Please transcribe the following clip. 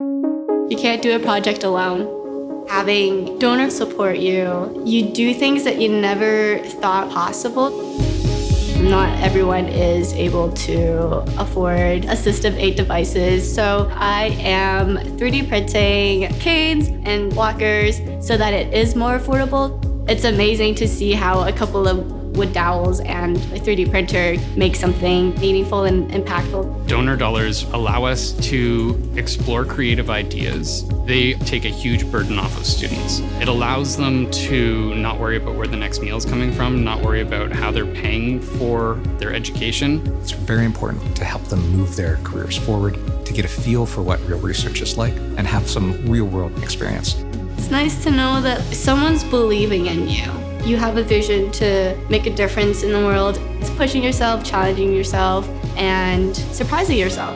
You can't do a project alone. Having donors support you, you do things that you never thought possible. Not everyone is able to afford a system 8 devices, so I am 3D printing canes and walkers so that it is more affordable. It's amazing to see how a couple of wood dowels and a 3D printer make something meaningful and impactful. Donor dollars allow us to explore creative ideas. They take a huge burden off of students. It allows them to not worry about where the next meal is coming from, not worry about how they're paying for their education. It's very important to help them move their careers forward, to get a feel for what real research is like, and have some real-world experience. It's nice to know that someone's believing in you. You have a vision to make a difference in the world. It's pushing yourself, challenging yourself, and surprising yourself.